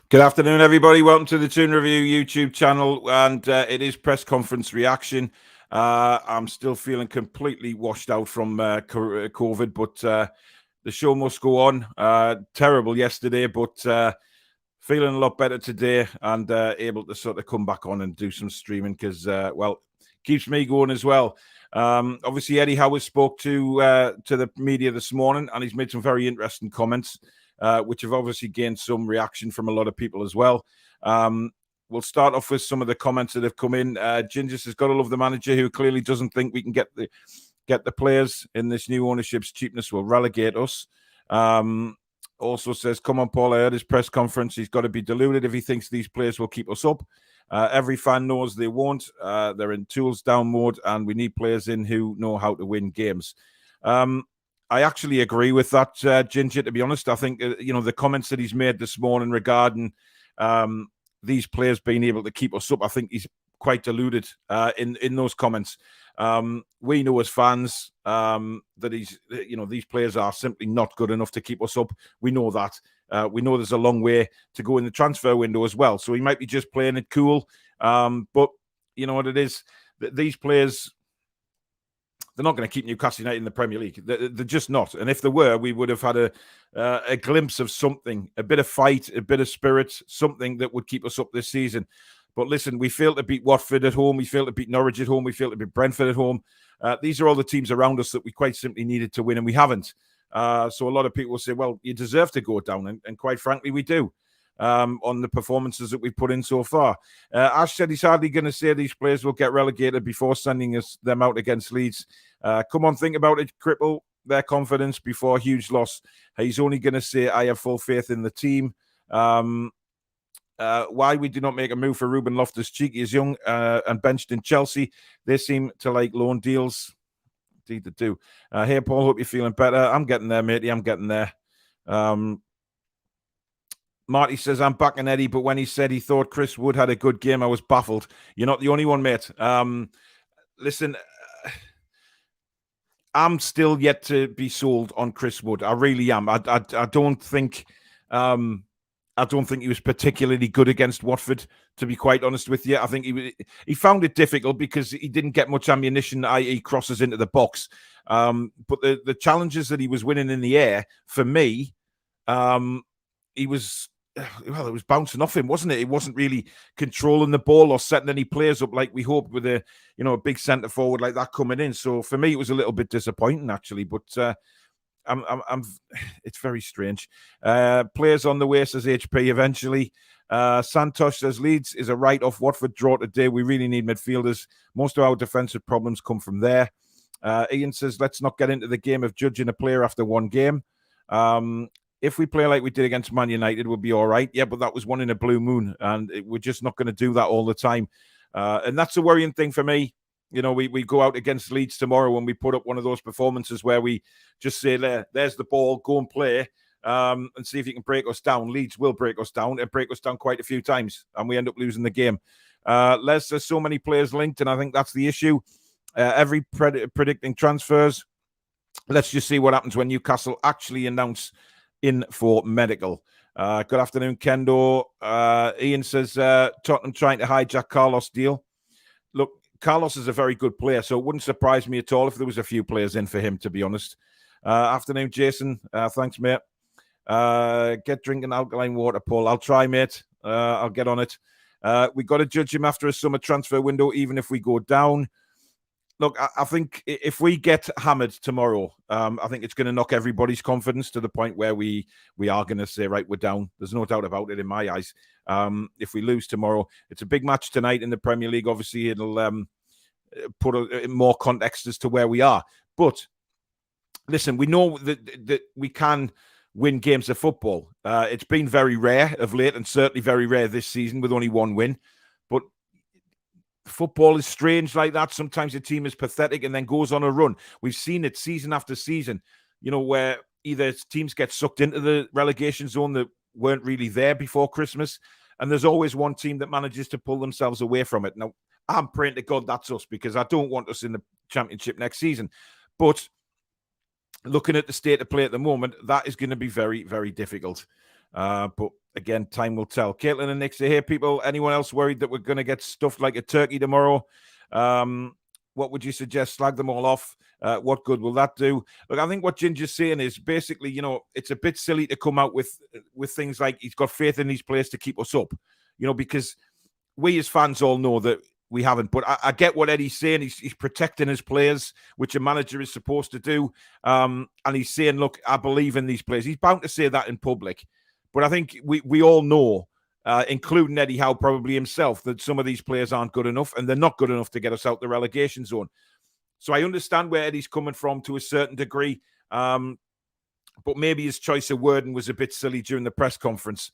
Good afternoon, everybody. Welcome to the Toon Review YouTube channel, and it is press conference reaction. I'm still feeling completely washed out from COVID, but the show must go on. Terrible yesterday, but feeling a lot better today, and able to sort of come back on and do some streaming because, well, keeps me going as well. Obviously, Eddie Howe spoke to the media this morning, and he's made some very interesting comments, which have obviously gained some reaction from a lot of people as well. We'll start off with some of the comments that have come in. Gingers has got to love the manager who clearly doesn't think we can get the players in this new ownership's cheapness will relegate us. Also says, come on, Paul, I heard his press conference. He's got to be deluded if he thinks these players will keep us up. Every fan knows they won't. They're in tools down mode, and we need players in who know how to win games. I actually agree with that, Ginger, to be honest. I think, the comments that he's made this morning regarding these players being able to keep us up, I think he's quite deluded in those comments. We know as fans that these players are simply not good enough to keep us up. We know that. We know there's a long way to go in the transfer window as well. So he might be just playing it cool. But you know what it is? These players, they're not going to keep Newcastle United in the Premier League. They're just not. And if they were, we would have had a glimpse of something, a bit of fight, a bit of spirit, something that would keep us up this season. But listen, we failed to beat Watford at home. We failed to beat Norwich at home. We failed to beat Brentford at home. These are all the teams around us that we quite simply needed to win, and we haven't. So a lot of people will say, well, you deserve to go down. And quite frankly, we do. On the performances that we've put in so far. Ash said he's hardly going to say these players will get relegated before sending them out against Leeds. Come on, think about it. Cripple their confidence before a huge loss. He's only going to say, I have full faith in the team. Why we do not make a move for Ruben Loftus-Cheek? He is young and benched in Chelsea. They seem to like loan deals. Indeed, they do. Hey, Paul, hope you're feeling better. I'm getting there, matey. I'm getting there. Marty says, I'm backing Eddie, but when he said he thought Chris Wood had a good game, I was baffled. You're not the only one, mate. Listen, I'm still yet to be sold on Chris Wood. I really am. I don't think he was particularly good against Watford, to be quite honest with you. I think he found it difficult because he didn't get much ammunition, i.e. crosses into the box. But the challenges that he was winning in the air, for me, it was bouncing off him, wasn't it? He wasn't really controlling the ball or setting any players up like we hoped with a big centre forward like that coming in. So for me, it was a little bit disappointing actually. But it's very strange. Players on the way, says HP. Eventually, Santosh says Leeds is a write-off. Watford draw today. We really need midfielders. Most of our defensive problems come from there. Ian says let's not get into the game of judging a player after one game. If we play like we did against Man United, we'll be all right. Yeah, but that was one in a blue moon, and we're just not going to do that all the time. And that's a worrying thing for me. We go out against Leeds tomorrow and we put up one of those performances where we just say, there's the ball, go and play. and see if you can break us down. Leeds will break us down and break us down quite a few times, and we end up losing the game. Les, there's so many players linked, and I think that's the issue. Every predicting transfers. Let's just see what happens when Newcastle actually announce in for medical. Good afternoon, Kendo. Ian says Tottenham trying to hijack Carlos' deal. Look, Carlos is a very good player, so it wouldn't surprise me at all if there was a few players in for him, to be honest. Afternoon, Jason. Thanks, mate. Get drinking alkaline water, Paul. I'll try, mate. I'll get on it. We got to judge him after a summer transfer window, even if we go down. Look, I think if we get hammered tomorrow, I think it's going to knock everybody's confidence to the point where we are going to say, right, we're down. There's no doubt about it in my eyes. If we lose tomorrow, it's a big match tonight in the Premier League. Obviously, it'll put more context as to where we are. But listen, we know that we can win games of football. It's been very rare of late, and certainly very rare this season with only one win. But football is strange like that. Sometimes a team is pathetic and then goes on a run. We've seen it season after season, where either teams get sucked into the relegation zone that weren't really there before Christmas, and there's always one team that manages to pull themselves away from it. Now, I'm praying to God that's us, because I don't want us in the Championship next season. But looking at the state of play at the moment, that is going to be very, very difficult. But again, time will tell. Caitlin and Nick say, hey, people, anyone else worried that we're going to get stuffed like a turkey tomorrow? What would you suggest? Slag them all off. What good will that do? Look, I think what Ginger's saying is basically, it's a bit silly to come out with things like he's got faith in these players to keep us up, because we as fans all know that we haven't. But I get what Eddie's saying. He's protecting his players, which a manager is supposed to do. And he's saying, look, I believe in these players. He's bound to say that in public. But I think we all know, including Eddie Howe probably himself, that some of these players aren't good enough, and they're not good enough to get us out the relegation zone. So I understand where Eddie's coming from to a certain degree, but maybe his choice of wording was a bit silly during the press conference.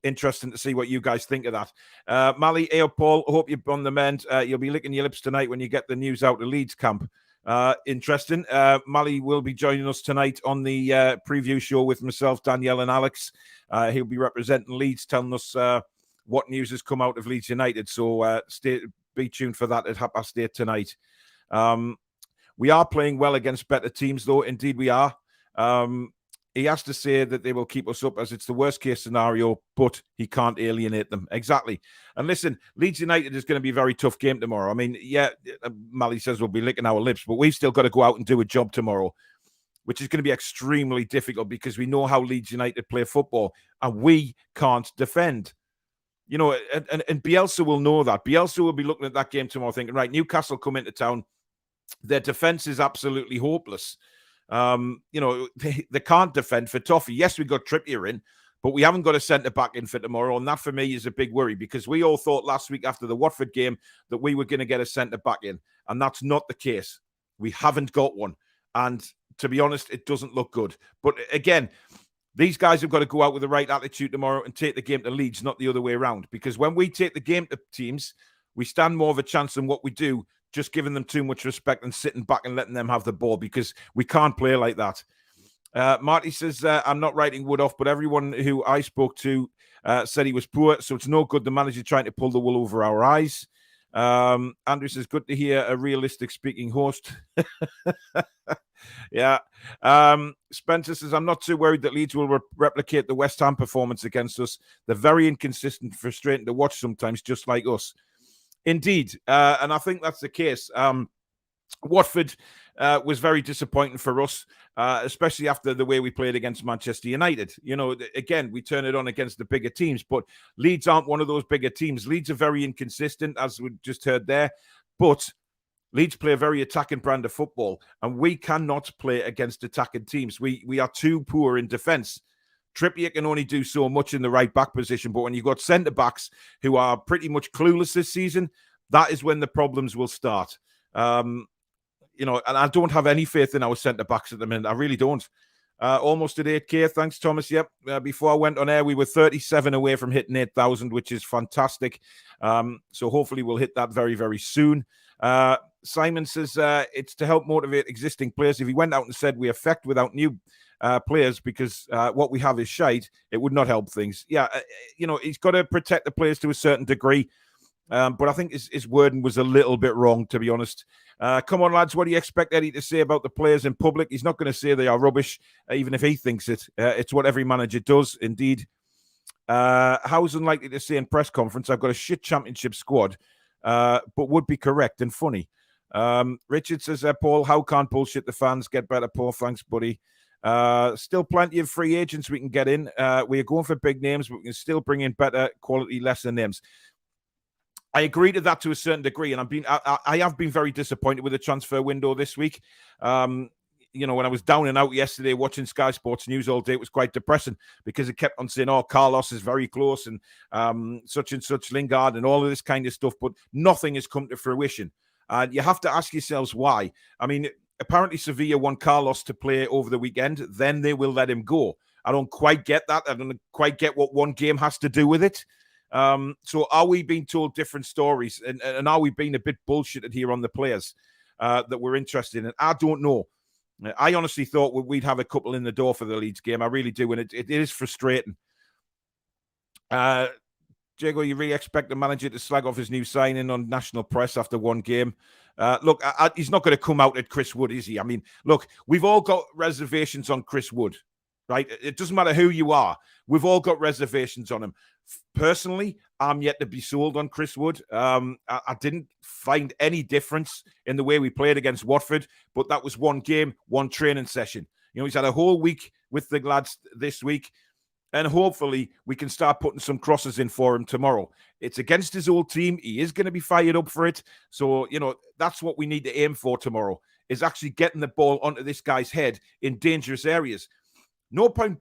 Interesting to see what you guys think of that. Mally, hey, Paul, I hope you're on the mend. You'll be licking your lips tonight when you get the news out of Leeds camp. Interesting. Mally will be joining us tonight on the preview show with myself, Danielle, and Alex. He'll be representing Leeds, telling us what news has come out of Leeds United. So be tuned for that at 8:30 tonight. We are playing well against better teams, though. Indeed, we are. He has to say that they will keep us up as it's the worst case scenario, but he can't alienate them. Exactly. And listen, Leeds United is going to be a very tough game tomorrow. I mean, yeah, Mally says we'll be licking our lips, but we've still got to go out and do a job tomorrow, which is going to be extremely difficult because we know how Leeds United play football and we can't defend. And Bielsa will know that. Bielsa will be looking at that game tomorrow thinking, right, Newcastle come into town. Their defense is absolutely hopeless. They can't defend for Toffee. Yes, we got Trippier in, but we haven't got a centre-back in for tomorrow, and that for me is a big worry because we all thought last week after the Watford game that we were going to get a centre-back in, and that's not the case. We haven't got one, and to be honest, it doesn't look good. But again, these guys have got to go out with the right attitude tomorrow and take the game to Leeds, not the other way around, because when we take the game to teams, we stand more of a chance than what we do just giving them too much respect and sitting back and letting them have the ball, because we can't play like that. Marty says, I'm not writing Wood off, but everyone who I spoke to said he was poor, so it's no good the manager trying to pull the wool over our eyes. Andrew says, good to hear a realistic speaking host. Yeah. Spencer says, I'm not too worried that Leeds will replicate the West Ham performance against us. They're very inconsistent, frustrating to watch sometimes, just like us. Indeed, and I think that's the case. Watford was very disappointing for us, especially after the way we played against Manchester United. Again, we turn it on against the bigger teams, but Leeds aren't one of those bigger teams. Leeds are very inconsistent, as we just heard there, but Leeds play a very attacking brand of football, and we cannot play against attacking teams. We are too poor in defence. Trippier can only do so much in the right back position, but when you've got centre-backs who are pretty much clueless this season, that is when the problems will start. And I don't have any faith in our centre-backs at the minute. I really don't. Almost at 8K, thanks, Thomas. Yep. Before I went on air, we were 37 away from hitting 8,000, which is fantastic. So hopefully we'll hit that very, very soon. Simon says it's to help motivate existing players. If he went out and said we affect without new players because what we have is shite, it would not help things. Yeah, he's got to protect the players to a certain degree. But I think his wording was a little bit wrong, to be honest. Come on, lads, what do you expect Eddie to say about the players in public? He's not going to say they are rubbish, even if he thinks it. It's what every manager does, indeed. Howe's unlikely to say in press conference, I've got a shit championship squad, but would be correct and funny. Richard says, Paul, Howe can't bullshit the fans. Get better, Paul. Thanks, buddy. Still plenty of free agents we can get in. We are going for big names, but we can still bring in better quality, lesser names. I agree to that to a certain degree, and I have been very disappointed with the transfer window this week. When I was down and out yesterday watching Sky Sports News all day, it was quite depressing because it kept on saying, "Oh, Carlos is very close," and such and such, Lingard, and all of this kind of stuff, but nothing has come to fruition. And you have to ask yourselves why. I mean, apparently Sevilla want Carlos to play over the weekend, then they will let him go. I don't quite get that. I don't quite get what one game has to do with it. So are we being told different stories, and are we being a bit bullshitted here on the players that we're interested in? I don't know. I honestly thought we'd have a couple in the door for the Leeds game. I really do, and it is frustrating. Jago, you really expect the manager to slag off his new signing on national press after one game? Look, he's not going to come out at Chris Wood, is he? I mean, look, we've all got reservations on Chris Wood, right? It doesn't matter who you are. We've all got reservations on him. Personally, I'm yet to be sold on Chris Wood. I didn't find any difference in the way we played against Watford, but that was one game, one training session. He's had a whole week with the lads this week, and hopefully we can start putting some crosses in for him tomorrow. It's against his old team. He is going to be fired up for it. So, that's what we need to aim for tomorrow, is actually getting the ball onto this guy's head in dangerous areas. No point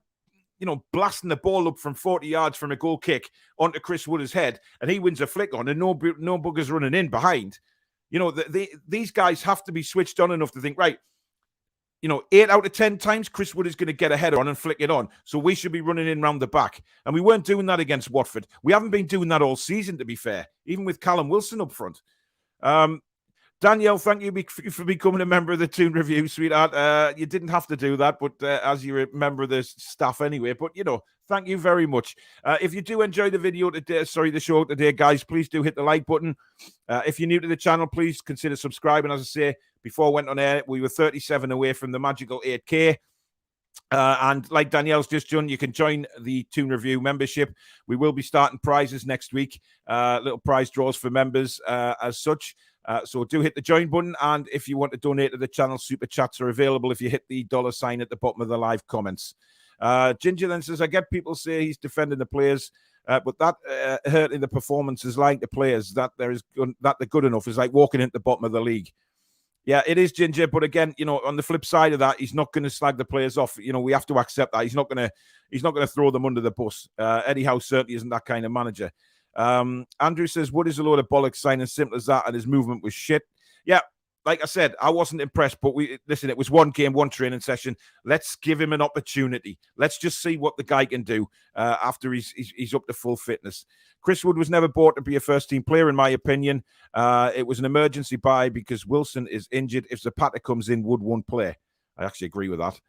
blasting the ball up from 40 yards from a goal kick onto Chris Wood's head, and he wins a flick on, and no buggers running in behind. These guys have to be switched on enough to think, right, 8 out of 10 times Chris Wood is going to get a header on and flick it on, so we should be running in round the back. And we weren't doing that against Watford. We haven't been doing that all season, to be fair, even with Callum Wilson up front. Danielle, thank you for becoming a member of the Toon Review, sweetheart. You didn't have to do that, but as you're a member of the staff anyway. But, thank you very much. If you do enjoy the the show today, guys, please do hit the like button. If you're new to the channel, please consider subscribing. As I say, before I went on air, we were 37 away from the magical 8K. And like Danielle's just done, you can join the Toon Review membership. We will be starting prizes next week, little prize draws for members as such. So do hit the join button, and if you want to donate to the channel, super chats are available if you hit the $sign at the bottom of the live comments. Ginger then says, I get people say he's defending the players, but that hurting the performances like the players, that they're good enough is like walking into the bottom of the league. Yeah, it is, Ginger, but again, on the flip side of that, he's not going to slag the players off. We have to accept that. He's not going to throw them under the bus. Eddie Howe certainly isn't that kind of manager. Andrew says, Wood is a load of bollocks, signing simple as that, and his movement was shit. Yeah, like I said, I wasn't impressed, but listen, it was one game, one training session. Let's give him an opportunity. Let's just see what the guy can do after he's up to full fitness. Chris Wood was never bought to be a first-team player, in my opinion. It was an emergency buy because Wilson is injured. If Zapata comes in, Wood won't play. I actually agree with that.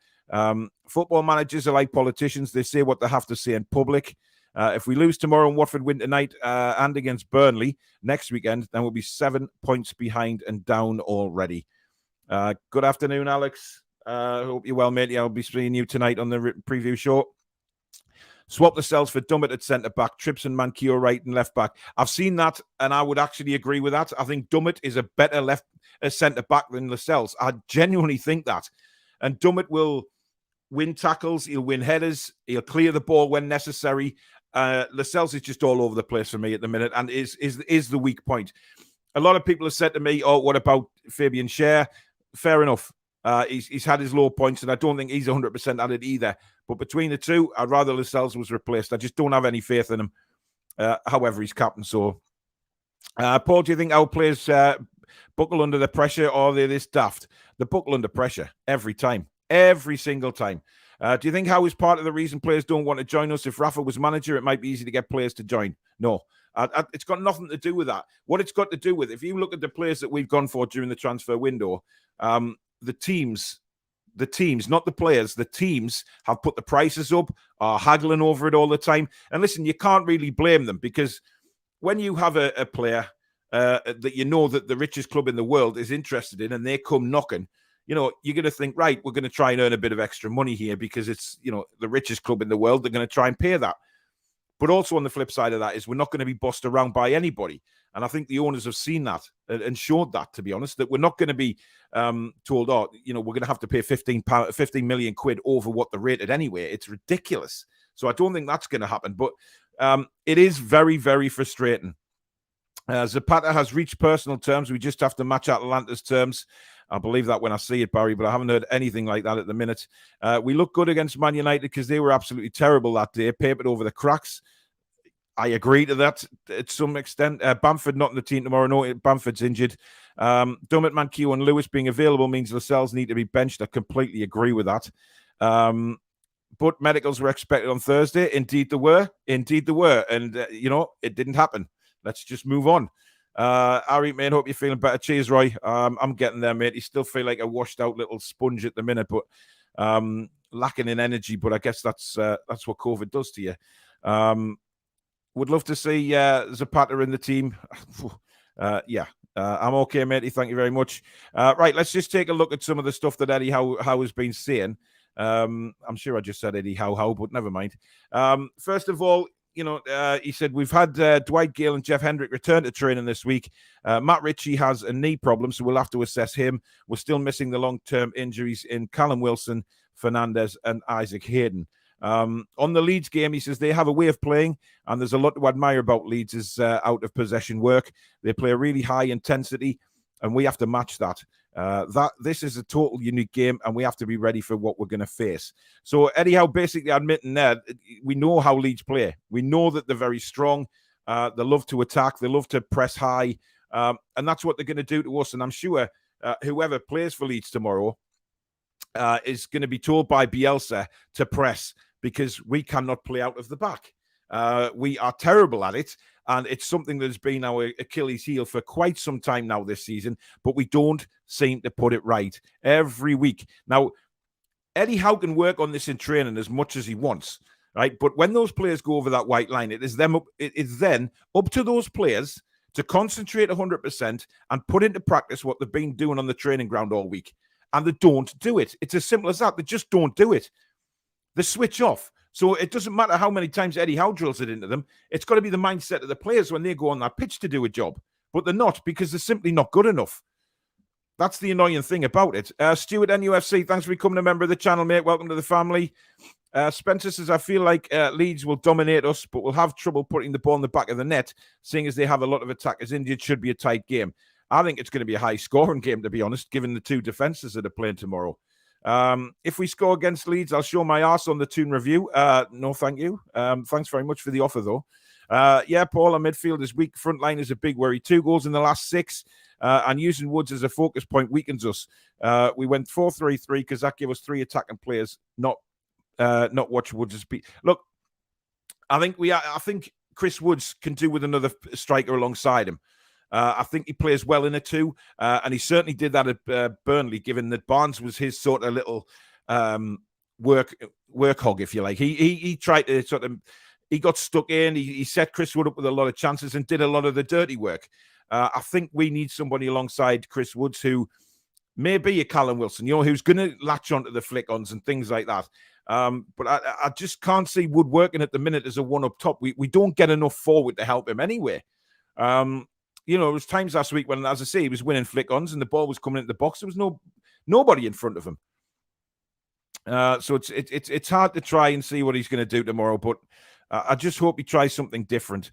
Football managers are like politicians. They say what they have to say in public. If we lose tomorrow and Watford win tonight and against Burnley next weekend, then we'll be 7 points behind and down already. Good afternoon, Alex. Hope you're well, mate. I'll be seeing you tonight on the preview show. Swap the Cells for Dummett at centre-back, Trips and Mankiw right and left-back. I've seen that, and I would actually agree with that. I think Dummett is a better centre-back than Lascelles. I genuinely think that. And Dummett will win tackles, he'll win headers, he'll clear the ball when necessary. Lascelles is just all over the place for me at the minute, and is the weak point. A lot of people have said to me, "Oh, what about Fabian Schär?" Fair enough. He's had his low points, and I don't think he's 100% at it either. But between the two, I'd rather Lascelles was replaced. I just don't have any faith in him. However, he's captain. So, Paul, do you think our players buckle under the pressure, or are they this daft? They buckle under pressure every time, every single time. Do you think Howe is part of the reason players don't want to join us? If Rafa was manager, it might be easy to get players to join. No, it's got nothing to do with that. What it's got to do with, if you look at the players that we've gone for during the transfer window, the teams the teams, not the players. The teams have put the prices up, are haggling over it all the time. And listen, you can't really blame them, because when you have a player that you know that the richest club in the world is interested in, and they come knocking, you know, you're going to think, right, we're going to try and earn a bit of extra money here because it's, you know, the richest club in the world. They're going to try and pay that. But also on the flip side of that is we're not going to be bossed around by anybody. And I think the owners have seen that and showed that, to be honest, that we're not going to be told, oh, you know, we're going to have to pay 15 million quid over what they're rated anyway. It's ridiculous. So I don't think that's going to happen. But it is very, very frustrating. Zapata has reached personal terms. We just have to match Atalanta's terms. I believe that when I see it, Barry, but I haven't heard anything like that at the minute. We look good against Man United because they were absolutely terrible that day, papered over the cracks. I agree to that at some extent. Bamford not in the team tomorrow. No, Bamford's injured. Dummett, Mankiw and Lewis being available means Lascelles need to be benched. I completely agree with that. But medicals were expected on Thursday. Indeed, they were. Indeed, they were. And, you know, it didn't happen. Let's just move on. Harry, man, hope you're feeling better. Cheers, Roy. I'm getting there, mate. You still feel like a washed out little sponge at the minute, but lacking in energy. But I guess that's what COVID does to you. Would love to see Zapata in the team. Yeah, I'm okay, matey. Thank you very much. Right, let's just take a look at some of the stuff that Eddie Howe has been saying. I'm sure I just said Eddie Howe, but never mind. First of all, you know, he said, we've had Dwight Gale and Jeff Hendrick return to training this week. Matt Ritchie has a knee problem, so we'll have to assess him. We're still missing the long-term injuries in Callum Wilson, Fernandez, and Isaac Hayden. On the Leeds game, he says they have a way of playing, and there's a lot to admire about Leeds' out of possession work. They play a really high intensity, and we have to match that. This is a total unique game, and we have to be ready for what we're going to face. So Eddie Howe basically admitting that we know how Leeds play. We know that they're very strong. They love to attack. They love to press high, and that's what they're going to do to us. And I'm sure whoever plays for Leeds tomorrow is going to be told by Bielsa to press, because we cannot play out of the back. We are terrible at it, and it's something that's been our Achilles heel for quite some time now this season, but we don't seem to put it right every week. Now, Eddie Howe can work on this in training as much as he wants, right? But when those players go over that white line, it is then up to those players to concentrate 100% and put into practice what they've been doing on the training ground all week. And they don't do it. It's as simple as that. They just don't do it. They switch off. So it doesn't matter how many times Eddie Howe drills it into them. It's got to be the mindset of the players when they go on that pitch to do a job. But they're not, because they're simply not good enough. That's the annoying thing about it. Stuart NUFC, thanks for becoming a member of the channel, mate. Welcome to the family. Spencer says, I feel like Leeds will dominate us, but we'll have trouble putting the ball in the back of the net, seeing as they have a lot of attackers injured. Should be a tight game. I think it's going to be a high-scoring game, to be honest, given the two defences that are playing tomorrow. If we score against Leeds, I'll show my arse on the Toon review. No, thank you. Thanks very much for the offer, though. Yeah, Paul, our midfield is weak. Front line is a big worry. 2 goals in the last 6, and using Woods as a focus point weakens us. We went 4-3-3 because that gave us 3 attacking players, not watch Woods' beat. Look, I think Chris Woods can do with another striker alongside him. I think he plays well in a 2, and he certainly did that at Burnley, given that Barnes was his sort of little work hog, if you like. He tried to sort of, he got stuck in. He set Chris Wood up with a lot of chances and did a lot of the dirty work. I think we need somebody alongside Chris Woods who may be a Callum Wilson, you know, who's going to latch onto the flick-ons and things like that. But I just can't see Wood working at the minute as a one up top. We don't get enough forward to help him anyway. You know, it was times last week when, as I say, he was winning flick-ons and the ball was coming into the box. There was nobody in front of him. So it's hard to try and see what he's going to do tomorrow, but I just hope he tries something different.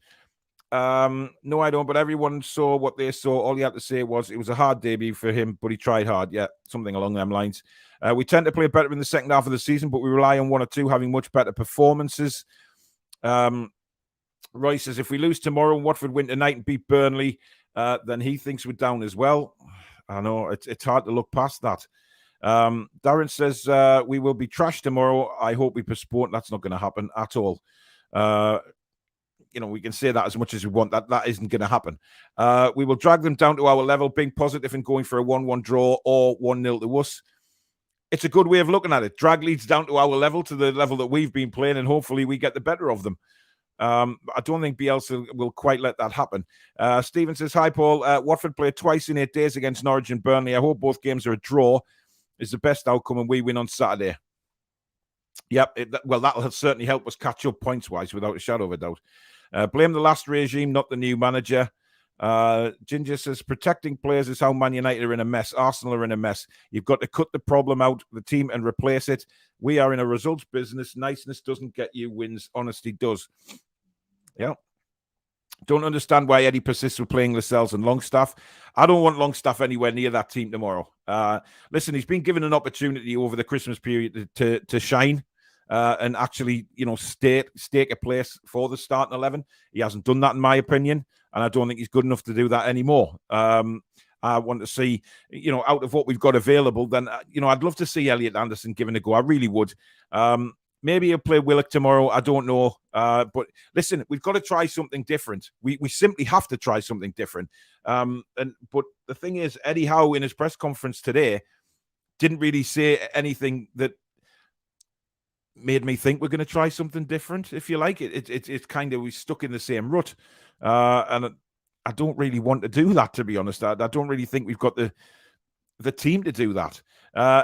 No, I don't, but everyone saw what they saw. All you had to say was it was a hard debut for him, but he tried hard. Yeah, something along them lines. We tend to play better in the second half of the season, but we rely on 1 or 2 having much better performances. Roy says, if we lose tomorrow and Watford win tonight and beat Burnley, then he thinks we're down as well. I know, it's hard to look past that. Darren says, we will be trashed tomorrow. I hope we postpone. That's not going to happen at all. You know, we can say that as much as we want. That isn't going to happen. We will drag them down to our level, being positive and going for a 1-1 draw or 1-0 to us. it's a good way of looking at it. Drag Leeds down to our level, to the level that we've been playing, and hopefully we get the better of them. I don't think Bielsa will quite let that happen. Stephen says, hi, Paul. Watford played twice in 8 days against Norwich and Burnley. I hope both games are a draw. Is the best outcome and we win on Saturday. Yep, that'll certainly help us catch up points-wise without a shadow of a doubt. Blame the last regime, not the new manager. Ginger says, protecting players is how Man United are in a mess. Arsenal are in a mess. You've got to cut the problem out of the team and replace it. We are in a results business. Niceness doesn't get you wins. Honesty does. Yeah. Don't understand why Eddie persists with playing Lascelles and Longstaff. I don't want Longstaff anywhere near that team tomorrow. Listen, he's been given an opportunity over the Christmas period to shine and actually, stake a place for the starting 11. He hasn't done that, in my opinion, and I don't think he's good enough to do that anymore. I want to see, out of what we've got available, then, I'd love to see Elliot Anderson given a go. I really would. Maybe he'll play Willock tomorrow. I don't know. But listen, we've got to try something different. We simply have to try something different. But the thing is, Eddie Howe in his press conference today didn't really say anything that made me think we're going to try something different, if you like. It's kind of, we're stuck in the same rut. And I don't really want to do that, to be honest. I don't really think we've got the team to do that.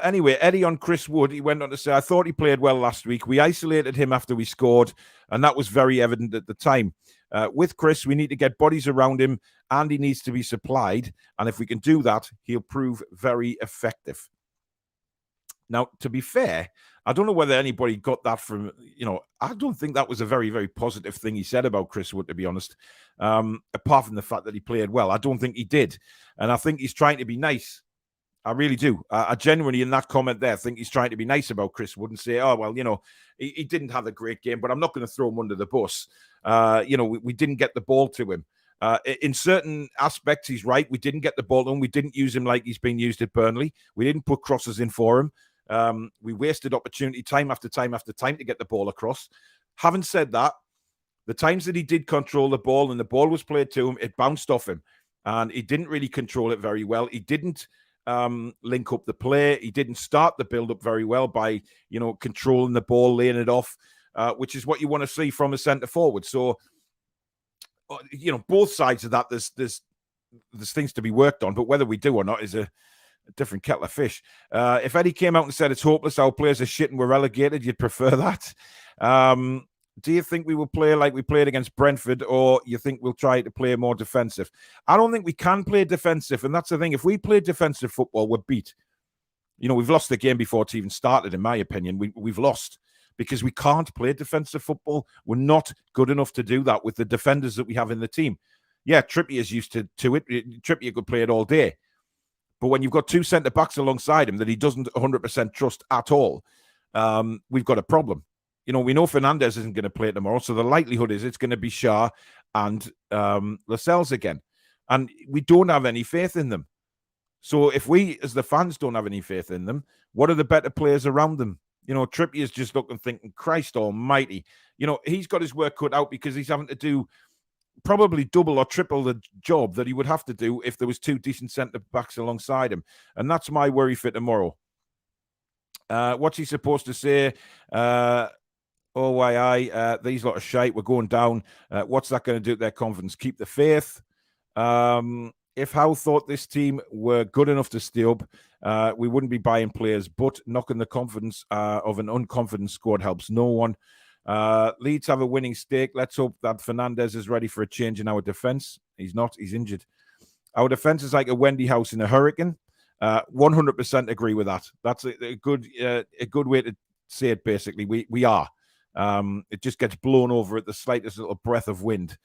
Anyway, Eddie on Chris Wood, he went on to say, I thought he played well last week. We isolated him after we scored, and that was very evident at the time. With Chris, we need to get bodies around him, and he needs to be supplied. And if we can do that, he'll prove very effective. Now, to be fair, I don't know whether anybody got that from, I don't think that was a very, very positive thing he said about Chris Wood, to be honest. Apart from the fact that he played well, I don't think he did. And I think he's trying to be nice. I really do. I genuinely, in that comment there, think he's trying to be nice about Chris Wood and say, oh, well, he didn't have a great game, but I'm not going to throw him under the bus. We didn't get the ball to him. In certain aspects, he's right. We didn't get the ball to him. We didn't use him like he's been used at Burnley. We didn't put crosses in for him. We wasted opportunity time after time after time to get the ball across. Having said that, the times that he did control the ball and the ball was played to him, it bounced off him. And he didn't really control it very well. He didn't link up the play. He didn't start the build-up very well by, controlling the ball, laying it off, which is what you want to see from a centre-forward. So, both sides of that, there's things to be worked on, but whether we do or not is a different kettle of fish. If Eddie came out and said it's hopeless, our players are shit and we're relegated, you'd prefer that? Do you think we will play like we played against Brentford, or you think we'll try to play more defensive? I don't think we can play defensive, and that's the thing. If we play defensive football, we're beat. We've lost the game before it's even started, in my opinion. We've lost because we can't play defensive football. We're not good enough to do that with the defenders that we have in the team. Yeah, Trippier's used to it. Trippier could play it all day. But when you've got two centre-backs alongside him that he doesn't 100% trust at all, we've got a problem. We know Fernandez isn't going to play tomorrow, so the likelihood is it's going to be Shah and Lascelles again. And we don't have any faith in them. So if we, as the fans, don't have any faith in them, what are the better players around them? Trippier's just looking, thinking, Christ almighty. He's got his work cut out because he's having to do probably double or triple the job that he would have to do if there was two decent centre-backs alongside him. And that's my worry for tomorrow. What's he supposed to say? OYI, these lot of shite, we're going down. What's that going to do to their confidence? Keep the faith. If Howe thought this team were good enough to stay up, we wouldn't be buying players, but knocking the confidence of an unconfident squad helps no one. Leeds have a winning stake. Let's hope that Fernandez is ready for a change in our defence. He's not. He's injured. Our defence is like a Wendy house in a hurricane. 100% agree with that. That's a good way to say it, basically. We are. It just gets blown over at the slightest little breath of wind,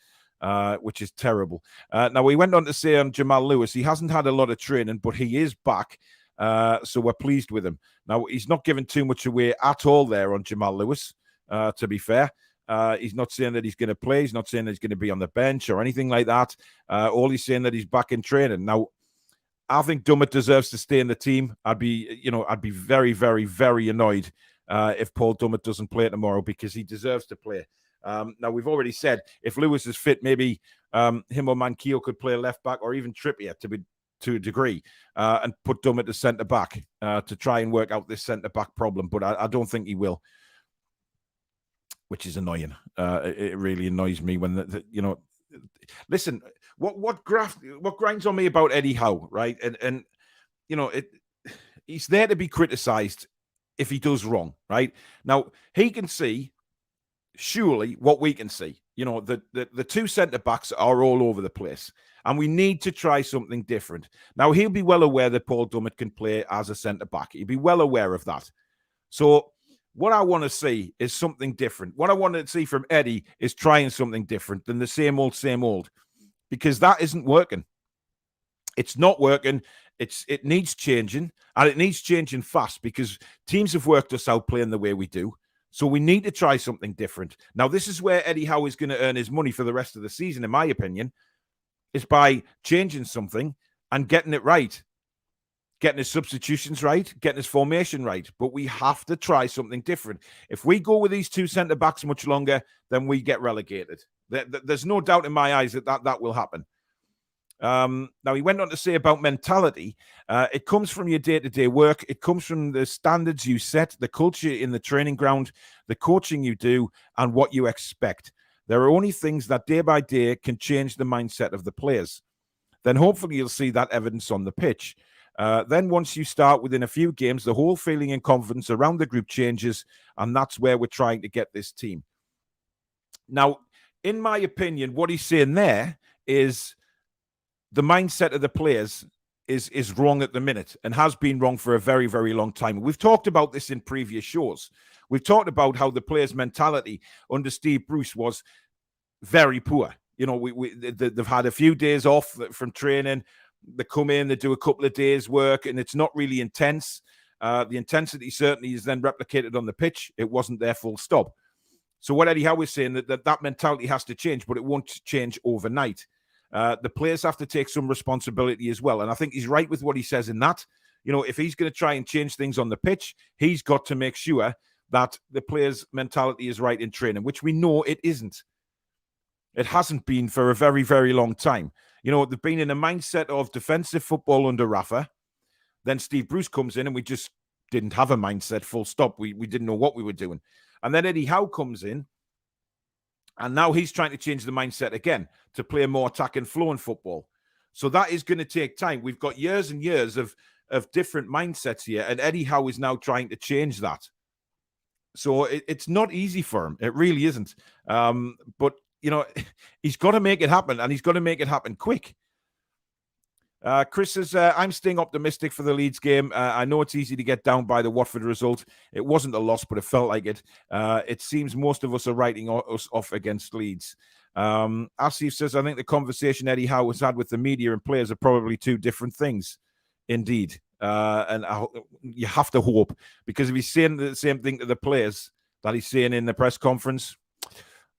which is terrible. Now, we went on to say on Jamal Lewis, he hasn't had a lot of training, but he is back, so we're pleased with him. Now, he's not given too much away at all there on Jamal Lewis, to be fair. He's not saying that he's going to play. He's not saying that he's going to be on the bench or anything like that. All he's saying that he's back in training. Now, I think Dummett deserves to stay in the team. I'd be very, very, very annoyed if Paul Dummett doesn't play tomorrow, because he deserves to play. Now, we've already said if Lewis is fit, maybe him or Manquillo could play left back, or even Trippier, to be to a degree, and put Dummett as centre-back to try and work out this centre-back problem. But I don't think he will, which is annoying. It really annoys me when, listen, what grinds on me about Eddie Howe, right? And he's there to be criticised if he does wrong, right? Now, he can see, surely, what we can see. The two centre-backs are all over the place, and we need to try something different. Now, he'll be well aware that Paul Dummett can play as a centre-back. He'll be well aware of that. So what I want to see is something different. What I want to see from Eddie is trying something different than the same old, because that isn't working. It's not working. It needs changing, and it needs changing fast, because teams have worked us out playing the way we do. So we need to try something different. Now, this is where Eddie Howe is going to earn his money for the rest of the season, in my opinion, is by changing something and getting it right. Getting his substitutions right, getting his formation right. But we have to try something different. If we go with these two centre-backs much longer, then we get relegated. There's no doubt in my eyes that will happen. Now, he went on to say about mentality. It comes from your day-to-day work. It comes from the standards you set, the culture in the training ground, the coaching you do, and what you expect. There are only things that day by day can change the mindset of the players. Then hopefully you'll see that evidence on the pitch. Then once you start within a few games, the whole feeling and confidence around the group changes, and that's where we're trying to get this team. Now, in my opinion, what he's saying there is the mindset of the players is wrong at the minute, and has been wrong for a very, very long time. We've talked about this in previous shows. We've talked about how the players' mentality under Steve Bruce was very poor. They've had a few days off from training. They come in, they do a couple of days' work, and it's not really intense. The intensity certainly is then replicated on the pitch. It wasn't there full stop. So what Eddie Howe is saying, that mentality has to change, but it won't change overnight. The players have to take some responsibility as well. And I think he's right with what he says in that. If he's going to try and change things on the pitch, he's got to make sure that the players' mentality is right in training, which we know it isn't. It hasn't been for a very, very long time. They've been in a mindset of defensive football under Rafa. Then Steve Bruce comes in and we just didn't have a mindset, full stop. We didn't know what we were doing. And then Eddie Howe comes in, and now he's trying to change the mindset again to play a more attack and flowing football. So that is going to take time. We've got years and years of different mindsets here, and Eddie Howe is now trying to change that. So it's not easy for him. It really isn't. But he's got to make it happen, and he's got to make it happen quick. Chris says, I'm staying optimistic for the Leeds game. I know it's easy to get down by the Watford result. It wasn't a loss, but it felt like it. It seems most of us are writing us off against Leeds. Asif says, I think the conversation Eddie Howe has had with the media and players are probably two different things. Indeed. And you have to hope, because if he's saying the same thing to the players that he's saying in the press conference,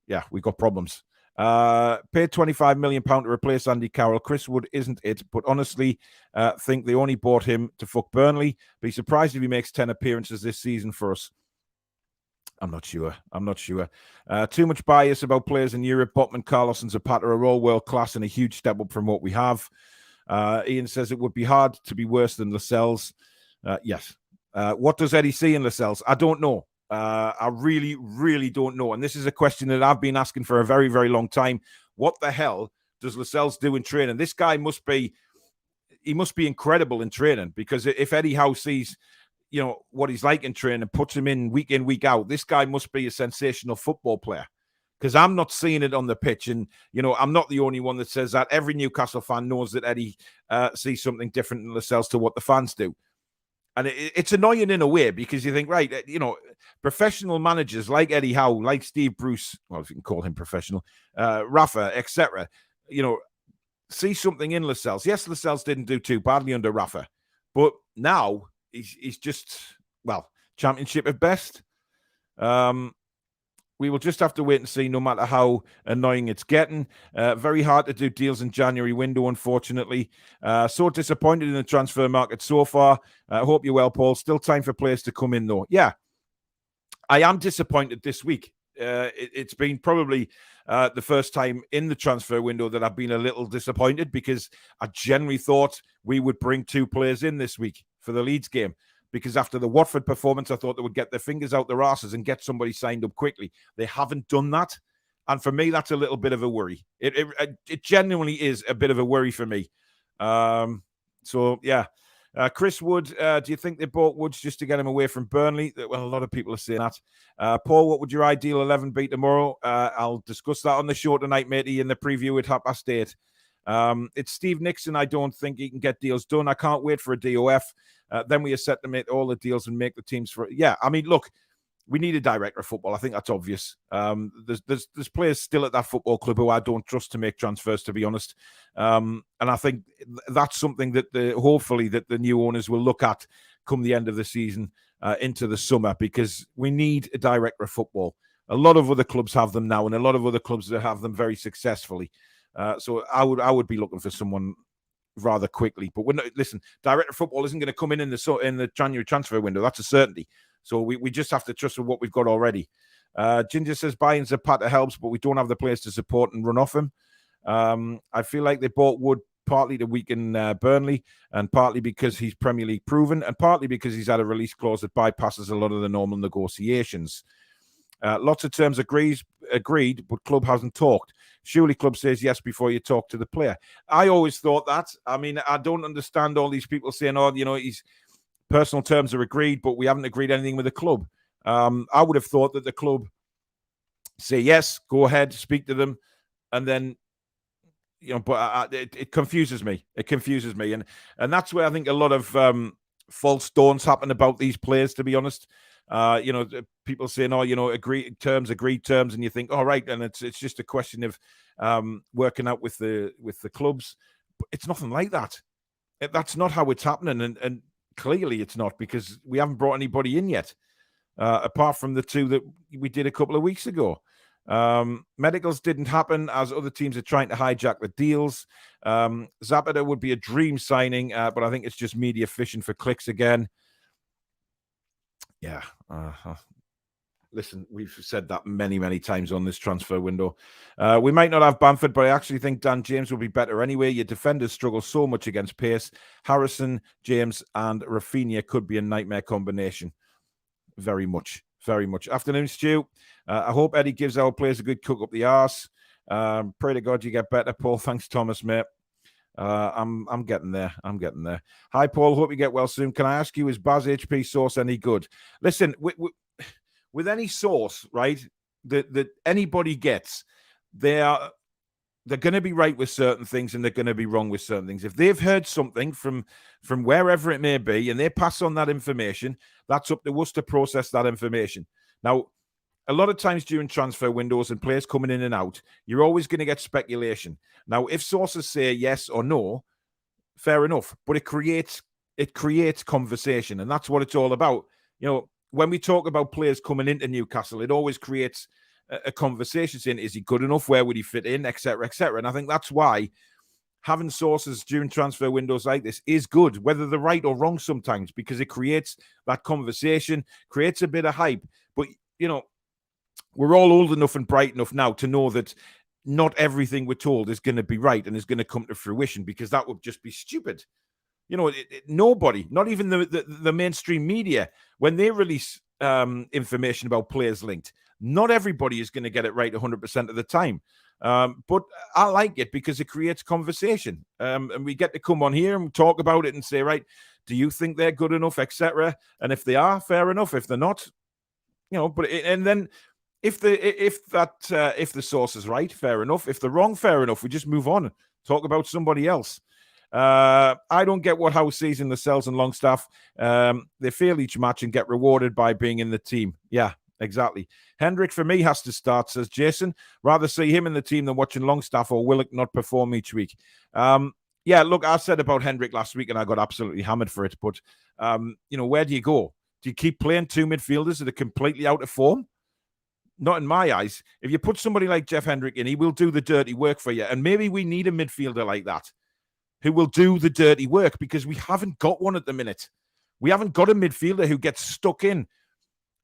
yeah, we've got problems. Paid £25 million to replace Andy Carroll. Chris Wood isn't it, but honestly, think they only bought him to fuck Burnley. Be surprised if he makes 10 appearances this season for us. I'm not sure. Too much bias about players in Europe. Botman, Carlos, and Zapata are all world class and a huge step up from what we have. Ian says it would be hard to be worse than Lascelles. Yes. What does Eddie see in Lascelles? I don't know. I really, really don't know. And this is a question that I've been asking for a very, very long time. What the hell does Lascelles do in training? This guy must be incredible in training, because if Eddie Howe sees, what he's like in training and puts him in, week out, this guy must be a sensational football player, because I'm not seeing it on the pitch. And, I'm not the only one that says that. Every Newcastle fan knows that Eddie sees something different in Lascelles to what the fans do. And it's annoying in a way, because you think, right, professional managers like Eddie Howe, like Steve Bruce, well, if you can call him professional, Rafa, etc., see something in Lascelles. Yes, Lascelles didn't do too badly under Rafa, but now he's just, championship at best. We will just have to wait and see, no matter how annoying it's getting. Very hard to do deals in January window, unfortunately. So disappointed in the transfer market so far. I hope you're well, Paul. Still time for players to come in, though. Yeah, I am disappointed this week. it's been probably the first time in the transfer window that I've been a little disappointed, because I generally thought we would bring 2 players in this week for the Leeds game. Because after the Watford performance, I thought they would get their fingers out their asses and get somebody signed up quickly. They haven't done that. And for me, that's a little bit of a worry. It genuinely is a bit of a worry for me. So, yeah. Chris Wood, do you think they bought Woods just to get him away from Burnley? Well, a lot of people are saying that. Paul, what would your ideal 11 be tomorrow? I'll discuss that on the show tonight, matey, in the preview at 8:30. It's Steve Nixon. I don't think he can get deals done. I can't wait for a DOF. Then we are set to make all the deals and make the teams for it. Yeah, I mean, look, we need a director of football. I think that's obvious. There's players still at that football club who I don't trust to make transfers, to be honest. And I think that's something that hopefully that the new owners will look at come the end of the season into the summer, because we need a director of football. A lot of other clubs have them now, and a lot of other clubs that have them very successfully. So I would be looking for someone rather quickly. But listen, director of football isn't going to come in the January transfer window. That's a certainty. So we just have to trust with what we've got already. Ginger says buying Zapata helps, but we don't have the players to support and run off him. I feel like they bought Wood partly to weaken Burnley, and partly because he's Premier League proven, and partly because he's had a release clause that bypasses a lot of the normal negotiations. Lots of terms agreed, but club hasn't talked. Surely club says yes before you talk to the player. I always thought that. I mean, I don't understand all these people saying, his personal terms are agreed, but we haven't agreed anything with the club. I would have thought that the club say yes, go ahead, speak to them, and then, but it confuses me. It confuses me, and that's where I think a lot of false dawns happen about these players, to be honest. People saying, agreed terms, and you think, all right, and it's just a question of working out with the clubs. But it's nothing like that. That's not how it's happening, and clearly it's not, because we haven't brought anybody in yet, apart from the 2 that we did a couple of weeks ago. Medicals didn't happen, as other teams are trying to hijack the deals. Zapata would be a dream signing, but I think it's just media fishing for clicks again. Yeah. Listen, we've said that many, many times on this transfer window. We might not have Bamford, but I actually think Dan James will be better anyway. Your defenders struggle so much against pace. Harrison, James, and Rafinha could be a nightmare combination. Very much, very much. Afternoon, Stu. I hope Eddie gives our players a good cook up the arse. Pray to God you get better, Paul. Thanks, Thomas, mate. I'm getting there. I'm getting there. Hi, Paul. Hope you get well soon. Can I ask you, is Baz HP sauce any good? Listen, with any sauce, right, that anybody gets, they're going to be right with certain things and they're going to be wrong with certain things. If they've heard something from wherever it may be and they pass on that information, that's up to us to process that information. Now, a lot of times during transfer windows and players coming in and out, you're always going to get speculation. Now, if sources say yes or no, fair enough, but it creates conversation, and that's what it's all about. When we talk about players coming into Newcastle, it always creates a conversation saying, is he good enough? Where would he fit in? Et cetera, et cetera. And I think that's why having sources during transfer windows like this is good, whether they're right or wrong sometimes, because it creates that conversation, creates a bit of hype. But, we're all old enough and bright enough now to know that not everything we're told is going to be right and is going to come to fruition, because that would just be stupid. Nobody, not even the mainstream media, when they release information about players linked, not everybody is going to get it right 100% of the time. But I like it because it creates conversation. And we get to come on here and talk about it and say, right, do you think they're good enough, etc.? And if they are, fair enough. If they're not, and then if the source is right, fair enough. If they're wrong, fair enough. We just move on, talk about somebody else. I don't get what Howe sees in Lascelles and Longstaff. They fail each match and get rewarded by being in the team. Yeah, exactly. Hendrick, for me, has to start, says Jason. Rather see him in the team than watching Longstaff or Willock not perform each week. Yeah, look, I said about Hendrick last week and I got absolutely hammered for it. But, where do you go? Do you keep playing 2 midfielders that are completely out of form? Not in my eyes. If you put somebody like Jeff Hendrick in, he will do the dirty work for you. And maybe we need a midfielder like that who will do the dirty work, because we haven't got one at the minute. We haven't got a midfielder who gets stuck in,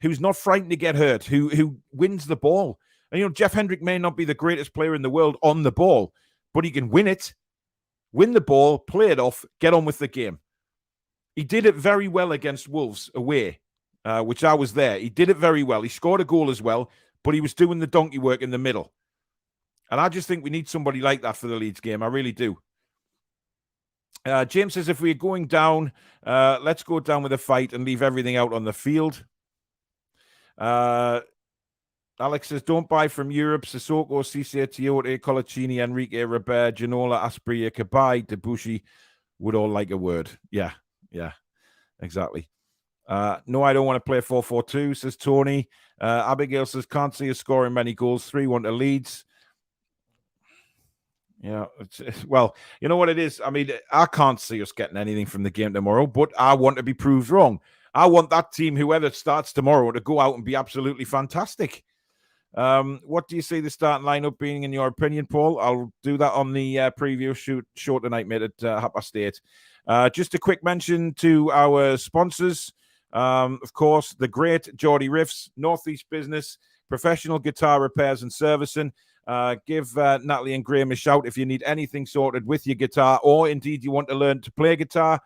who's not frightened to get hurt, who wins the ball. And, Jeff Hendrick may not be the greatest player in the world on the ball, but he can win the ball, play it off, get on with the game. He did it very well against Wolves away, which I was there. He did it very well. He scored a goal as well, but he was doing the donkey work in the middle. And I just think we need somebody like that for the Leeds game. I really do. James says, if we're going down, let's go down with a fight and leave everything out on the field. Alex says, don't buy from Europe. Sissoko, Cisse, Tiote, Colaccini, Enrique, Robert, Ginola, Asprilla, Kabay, Debussy would all like a word. Yeah, exactly. No, I don't want to play 4-4-2, says Tony. Abigail says, can't see us scoring many goals. 3-1 to Leeds. Yeah, well, you know what it is? I mean, I can't see us getting anything from the game tomorrow, but I want to be proved wrong. I want that team, whoever starts tomorrow, to go out and be absolutely fantastic. What do you see the starting lineup being, in your opinion, Paul? I'll do that on the preview show tonight, mate, at 8:30. Just a quick mention to our sponsors. Of course, the great Geordie Riffs, Northeast Business, professional guitar repairs and servicing. Give Natalie and Graham a shout if you need anything sorted with your guitar, or indeed you want to learn to play guitar.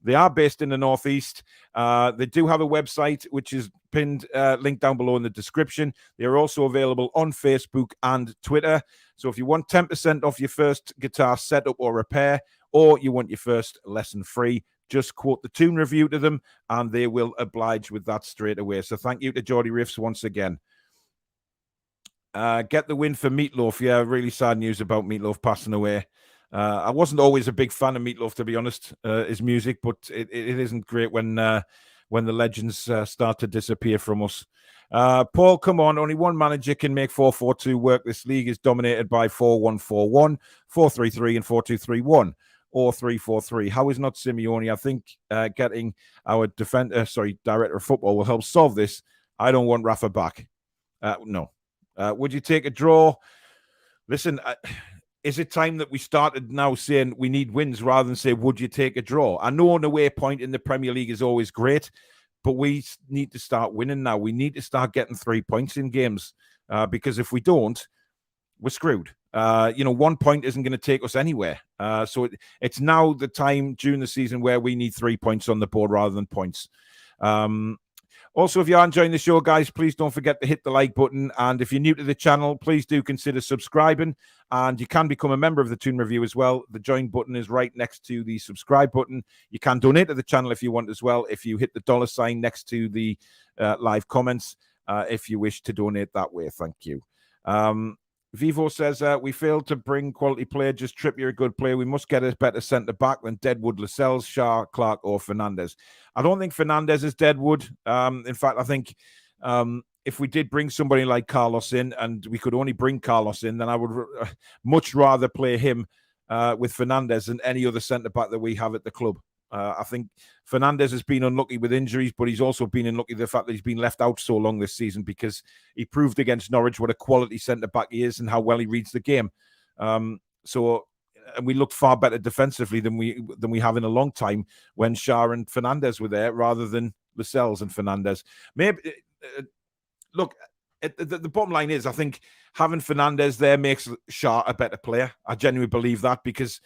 They are based in the Northeast. They do have a website, which is pinned, link down below in the description. They are also available on Facebook and Twitter. So if you want 10% off your first guitar setup or repair, or you want your first lesson free, just quote the Toon review to them, and they will oblige with that straight away. So thank you to Geordie Riffs once again. Get the win for Meatloaf. Yeah, really sad news about Meatloaf passing away. I wasn't always a big fan of Meatloaf, to be honest, his music, but it isn't great when the legends start to disappear from us. Paul, come on. Only one manager can make 4-4-2 work. This league is dominated by 4-1-4-1, 4-3-3, and 4-2-3-1, or 3-4-3. How is not Simeone? I think getting our director of football will help solve this. I don't want Rafa back. No. Would you take a draw? Listen, is it time that we started now saying we need wins rather than say, would you take a draw? I know an away point in the Premier League is always great, but we need to start winning now. We need to start getting 3 points in games because if we don't, we're screwed. 1 point isn't going to take us anywhere. So it's now the time during the season where we need 3 points on the board rather than points. Also, if you are enjoying the show, guys, please don't forget to hit the like button. And if you're new to the channel, please do consider subscribing. And you can become a member of the Toon Review as well. The join button is right next to the subscribe button. You can donate to the channel if you want as well. If you hit the $ next to the live comments, if you wish to donate that way. Thank you. Vivo says, we failed to bring quality player. Just Trippier, a good player. We must get a better centre-back than Deadwood, Lascelles, Shah, Clark, or Fernandez. I don't think Fernandez is Deadwood. In fact, I think if we did bring somebody like Carlos in, and we could only bring Carlos in, then I would much rather play him with Fernandez than any other centre-back that we have at the club. I think Fernandez has been unlucky with injuries, but he's also been unlucky the fact that he's been left out so long this season because he proved against Norwich what a quality centre-back he is and how well he reads the game. And we looked far better defensively than we have in a long time when Shah and Fernandez were there rather than Lascelles and Fernandez. Maybe look, the bottom line is I think having Fernandez there makes Shah a better player. I genuinely believe that because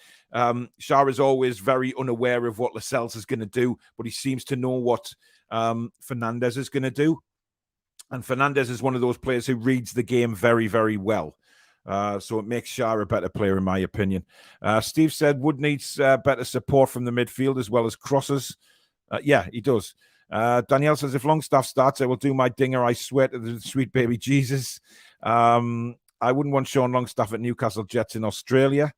Shah is always very unaware of what Lascelles is going to do, but he seems to know what Fernandez is going to do. And Fernandez is one of those players who reads the game very, very well. So it makes Shah a better player, in my opinion. Steve said Wood needs better support from the midfield as well as crosses. Yeah, he does. Danielle says, if Longstaff starts, I will do my dinger. I swear to the sweet baby Jesus. I wouldn't want Sean Longstaff at Newcastle Jets in Australia.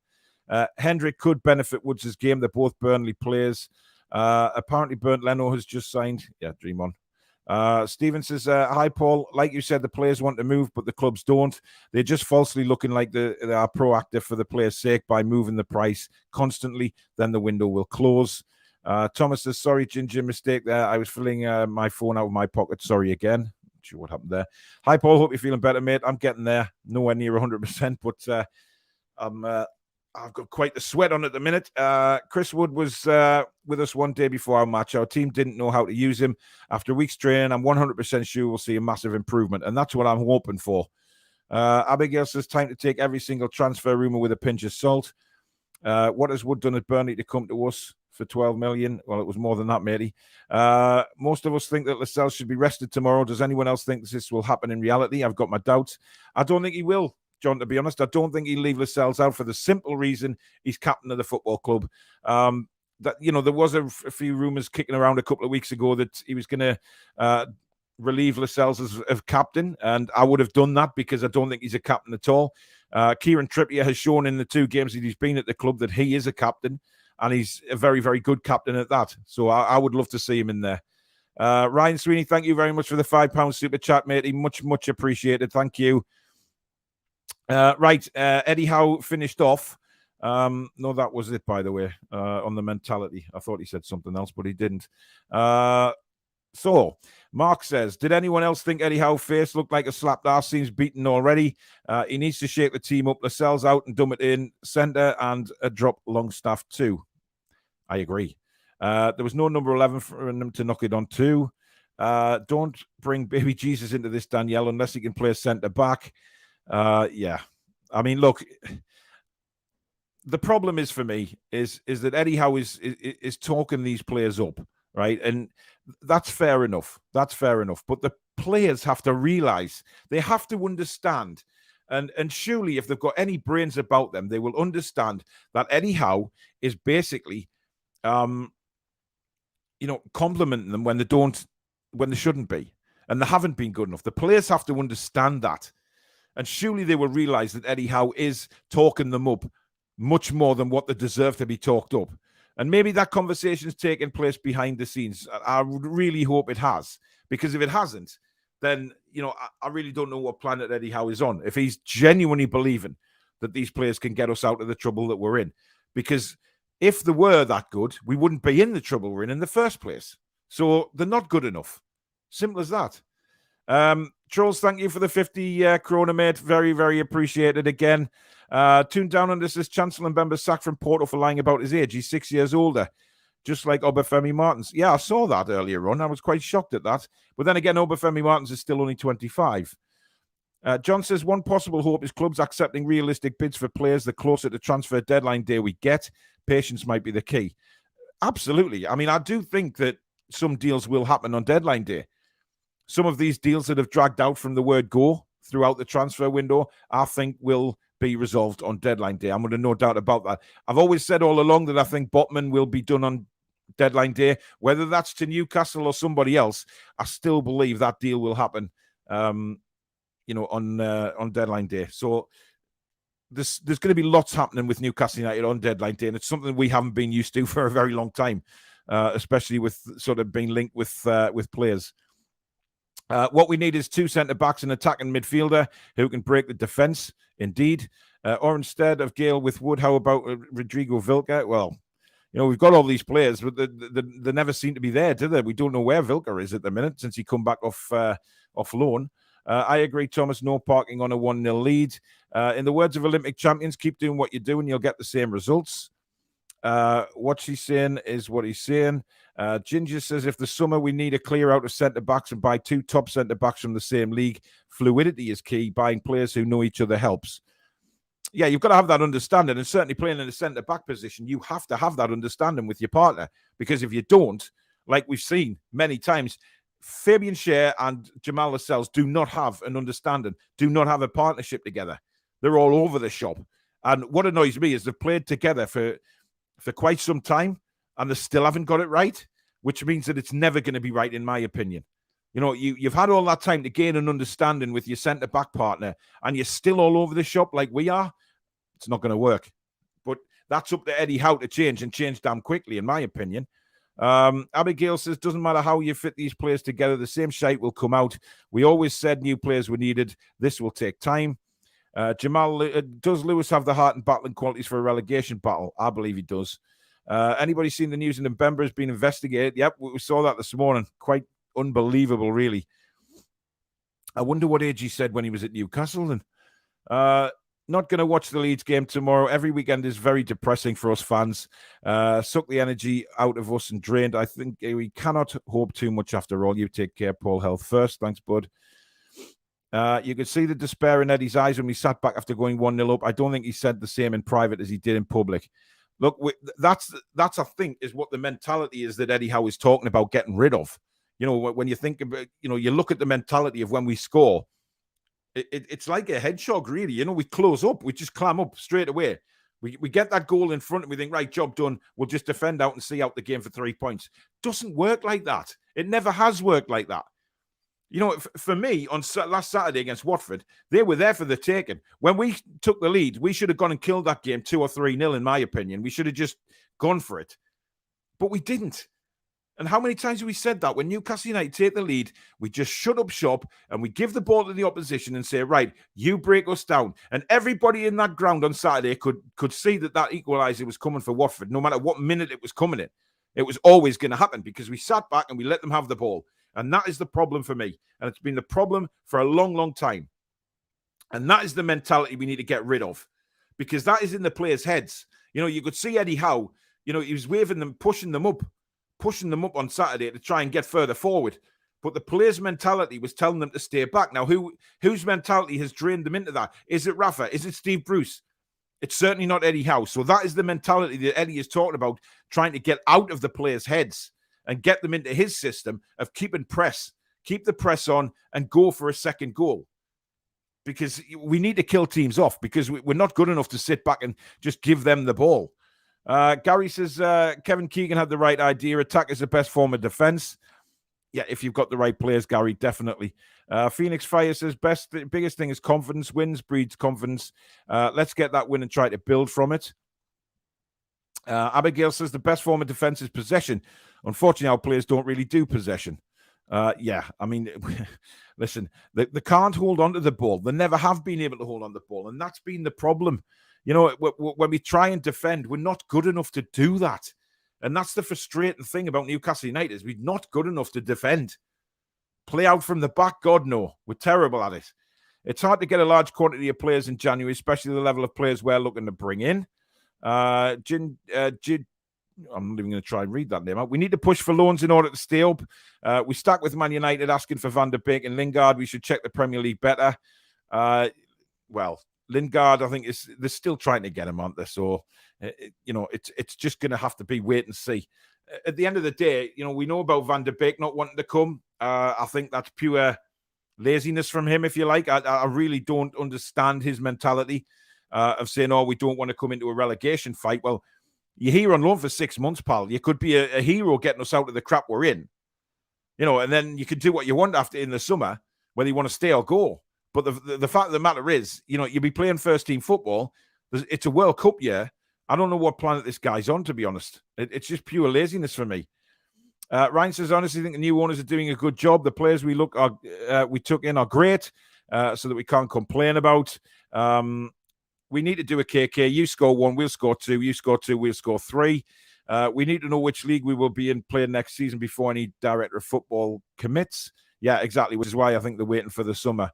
Hendrick could benefit Woods' game. They're both Burnley players. Apparently, Bernd Leno has just signed. Yeah, dream on. Stephen says, hi, Paul. Like you said, the players want to move, but the clubs don't. They're just falsely looking like they are proactive for the players' sake by moving the price constantly. Then the window will close. Thomas says, sorry, Ginger, mistake there. I was filling my phone out of my pocket. Sorry again. Not sure what happened there. Hi, Paul. Hope you're feeling better, mate. I'm getting there. Nowhere near 100%, but I've got quite the sweat on at the minute. Chris Wood was with us one day before our match. Our team didn't know how to use him. After a week's training, I'm 100% sure we'll see a massive improvement, and that's what I'm hoping for. Abigail says, time to take every single transfer rumour with a pinch of salt. What has Wood done at Burnley to come to us for 12 million? Well, it was more than that, matey. Most of us think that Lascelles should be rested tomorrow. Does anyone else think this will happen in reality? I've got my doubts. I don't think he will, John, to be honest. I don't think he'll leave Lascelles out for the simple reason he's captain of the football club. That, you know, there was a few rumours kicking around a couple of weeks ago that he was going to relieve Lascelles as captain, and I would have done that because I don't think he's a captain at all. Kieran Trippier has shown in the 2 games that he's been at the club that he is a captain, and he's a very, very good captain at that. So I would love to see him in there. Ryan Sweeney, thank you very much for the £5 super chat, matey. Much, much appreciated. Thank you. Right, Eddie Howe finished off. No, that was it, by the way, on the mentality. I thought he said something else, but he didn't. So, Mark says, did anyone else think Eddie Howe's face looked like a slapped arse? Seems beaten already. He needs to shake the team up, Lascelles out and dump it in centre and drop Longstaff too. I agree. There was no number 11 for him to knock it on too. Don't bring baby Jesus into this, Danielle, unless he can play centre back. Yeah. I mean, look, the problem is for me is that Eddie Howe is talking these players up, right? And that's fair enough. That's fair enough. But the players have to realize, they have to understand, and surely if they've got any brains about them, they will understand that Eddie Howe is basically, complimenting them when they shouldn't be, and they haven't been good enough. The players have to understand that, and surely they will realize that Eddie Howe is talking them up much more than what they deserve to be talked up. And maybe that conversation's taking place behind the scenes. I really hope it has, because if it hasn't, then, I really don't know what planet Eddie Howe is on, if he's genuinely believing that these players can get us out of the trouble that we're in. Because if they were that good, we wouldn't be in the trouble we're in the first place. So they're not good enough. Simple as that. Trolls, thank you for the 50 krona, mate. Very, very appreciated again. Toon Down Under says, Chancellor Mbemba sacked from Porto for lying about his age. He's 6 years older, just like Obafemi Martins. Yeah, I saw that earlier on. I was quite shocked at that. But then again, Obafemi Martins is still only 25. John says, one possible hope is clubs accepting realistic bids for players the closer to transfer deadline day we get. Patience might be the key. Absolutely. I mean, I do think that some deals will happen on deadline day. Some of these deals that have dragged out from the word go throughout the transfer window, I think will be resolved on deadline day. I'm under no doubt about that. I've always said all along that I think Botman will be done on deadline day. Whether that's to Newcastle or somebody else, I still believe that deal will happen, on deadline day. So there's going to be lots happening with Newcastle United on deadline day, and it's something we haven't been used to for a very long time, especially with sort of being linked with players. What we need is 2 centre-backs and attacking midfielder who can break the defence, indeed. Or instead of Gale with Wood, how about Rodrigo Vilca? Well, we've got all these players, but they never seem to be there, do they? We don't know where Vilca is at the minute since he come back off loan. I agree, Thomas, no parking on a 1-0 lead. In the words of Olympic champions, keep doing what you do and you'll get the same results. What she's saying is what he's saying. Ginger says, if the summer we need a clear out of centre-backs and buy 2 top centre-backs from the same league, fluidity is key. Buying players who know each other helps. Yeah, you've got to have that understanding, and certainly playing in a centre-back position, you have to have that understanding with your partner, because if you don't, like we've seen many times, Fabian Schär and Jamal Lascelles do not have an understanding, do not have a partnership together. They're all over the shop. And what annoys me is they've played together for quite some time, and they still haven't got it right, which means that it's never going to be right, in my opinion. You've had all that time to gain an understanding with your centre-back partner, and you're still all over the shop like we are. It's not going to work. But that's up to Eddie Howe to change, and change damn quickly, in my opinion. Abigail says, doesn't matter how you fit these players together, the same shite will come out. We always said new players were needed. This will take time. Jamal, does Lewis have the heart and battling qualities for a relegation battle? I believe he does. Anybody seen the news in Mbemba has been investigated? Yep, we saw that this morning. Quite unbelievable, really. I wonder what age he said when he was at Newcastle then. Not going to watch the Leeds game tomorrow. Every weekend is very depressing for us fans. Suck the energy out of us and drained. I think we cannot hope too much after all. You take care, Paul. Health first. Thanks, bud. You could see the despair in Eddie's eyes when we sat back after going 1-0 up. I don't think he said the same in private as he did in public. Look, that's I think, is what the mentality is that Eddie Howe is talking about getting rid of. When you think about, you look at the mentality of when we score, it's like a hedgehog, really. We close up. We just climb up straight away. We get that goal in front and we think, right, job done. We'll just defend out and see out the game for 3 points. Doesn't work like that. It never has worked like that. For me, on last Saturday against Watford, they were there for the taking. When we took the lead, we should have gone and killed that game 2 or 3-0, in my opinion. We should have just gone for it. But we didn't. And how many times have we said that? When Newcastle United take the lead, we just shut up shop and we give the ball to the opposition and say, right, you break us down. And everybody in that ground on Saturday could see that equaliser was coming for Watford, no matter what minute it was coming in. It was always going to happen because we sat back and we let them have the ball. And that is the problem for me. And it's been the problem for a long, long time. And that is the mentality we need to get rid of, because that is in the players' heads. You could see Eddie Howe, he was waving them, pushing them up on Saturday to try and get further forward. But the players' mentality was telling them to stay back. Now, whose mentality has drained them into that? Is it Rafa? Is it Steve Bruce? It's certainly not Eddie Howe. So that is the mentality that Eddie is talking about, trying to get out of the players' heads and get them into his system of keep the press on and go for a second goal. Because we need to kill teams off, because we're not good enough to sit back and just give them the ball. Gary says, Kevin Keegan had the right idea. Attack is the best form of defense. Yeah, if you've got the right players, Gary, definitely. Phoenix Fire says, biggest thing is confidence. Wins breeds confidence. Let's get that win and try to build from it. Abigail says, the best form of defense is possession. Unfortunately, our players don't really do possession. Yeah, I mean, listen, they can't hold on to the ball. They never have been able to hold on to the ball. And that's been the problem. When we try and defend, we're not good enough to do that. And that's the frustrating thing about Newcastle United, is we're not good enough to defend. Play out from the back, God, no. We're terrible at it. It's hard to get a large quantity of players in January, especially the level of players we're looking to bring in. I'm not even going to try and read that name out. We need to push for loans in order to stay up. We stuck with Man United asking for Van der Beek and Lingard. We should check the Premier League better. Well, Lingard, I think they're still trying to get him, aren't they? So, it's just going to have to be wait and see. At the end of the day, we know about Van der Beek not wanting to come. I think that's pure laziness from him, if you like. I really don't understand his mentality of saying, we don't want to come into a relegation fight. Well, you're here on loan for 6 months, pal. You could be a hero getting us out of the crap we're in. And then you can do what you want after in the summer, whether you want to stay or go. But the fact of the matter is, you'll be playing first-team football. It's a World Cup year. I don't know what planet this guy's on, to be honest. It's just pure laziness for me. Ryan says, honestly, I think the new owners are doing a good job. The players we took in are great, so that we can't complain about. We need to do a KK. You score 1, we'll score 2. You score 2, we'll score 3. We need to know which league we will be in playing next season before any director of football commits. Yeah, exactly, which is why I think they're waiting for the summer.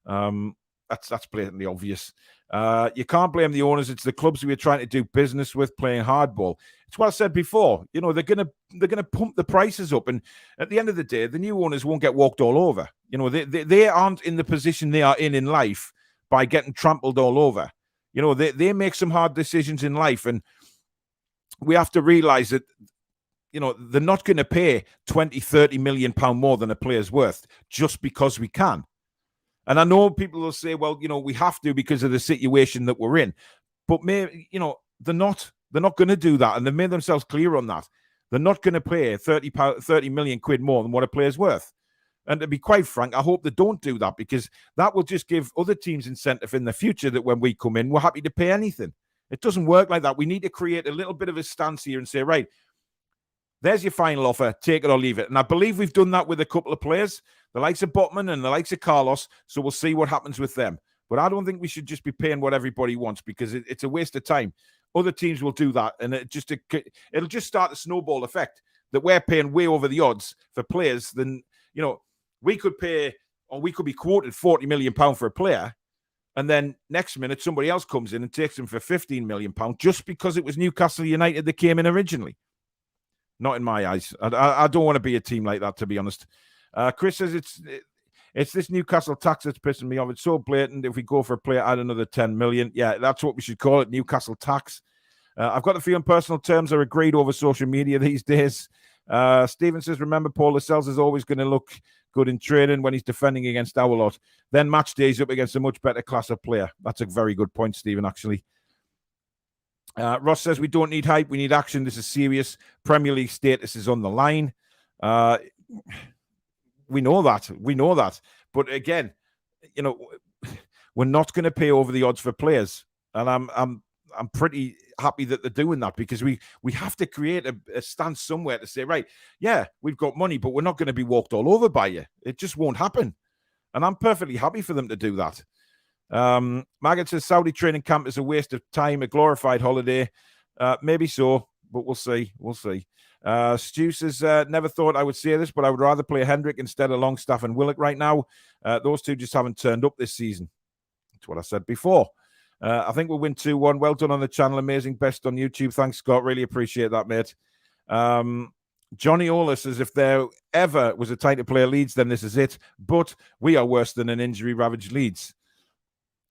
That's blatantly obvious. You can't blame the owners. It's the clubs we're trying to do business with playing hardball. It's what I said before. They're gonna pump the prices up, and at the end of the day, the new owners won't get walked all over. They aren't in the position they are in life by getting trampled all over. They make some hard decisions in life, and we have to realize that, they're not going to pay 20, 30 million pound more than a player's worth just because we can. And I know people will say, well, we have to because of the situation that we're in. But maybe, they're not going to do that. And they've made themselves clear on that. They're not going to pay 30 million quid more than what a player's worth. And to be quite frank, I hope they don't do that, because that will just give other teams incentive in the future that when we come in, we're happy to pay anything. It doesn't work like that. We need to create a little bit of a stance here and say, right, there's your final offer, take it or leave it. And I believe we've done that with a couple of players, the likes of Botman and the likes of Carlos, so we'll see what happens with them. But I don't think we should just be paying what everybody wants, because it's a waste of time. Other teams will do that, and it'll just start a snowball effect that we're paying way over the odds for players than, we could pay, or we could be quoted £40 million for a player, And then next minute, somebody else comes in and takes him for £15 million just because it was Newcastle United that came in originally. Not in my eyes. I don't want to be a team like that, to be honest. Chris says it's this Newcastle tax that's pissing me off. It's so blatant. If we go for a player, add another 10 million. Yeah, that's what we should call it, Newcastle tax. I've got the feeling personal terms are agreed over social media these days. Stephen says, remember, Paul Lascelles is always going to look good in training when he's defending against our lot. Then match days up against a much better class of player. That's a very good point, Stephen, actually. Ross says, we don't need hype. We need action. This is serious. Premier League status is on the line. We know that. We know that. But again, you know, we're not going to pay over the odds for players. And I'm pretty happy that they're doing that, because we have to create a stance somewhere to say, right, yeah, we've got money, but we're not going to be walked all over by you. It just won't happen. And I'm perfectly happy for them to do that. Margaret says Saudi training camp is a waste of time, a glorified holiday. Maybe so, but we'll see. We'll see. Stu says, never thought I would say this, but I would rather play Hendrick instead of Longstaff and Willock right now. Those two just haven't turned up this season. That's what I said before. I think we'll win 2-1. Well done on the channel. Amazing. Best on YouTube. Thanks, Scott. Really appreciate that, mate. Johnny Ola says, if there ever was a time to play Leeds, then this is it. But we are worse than an injury-ravaged Leeds.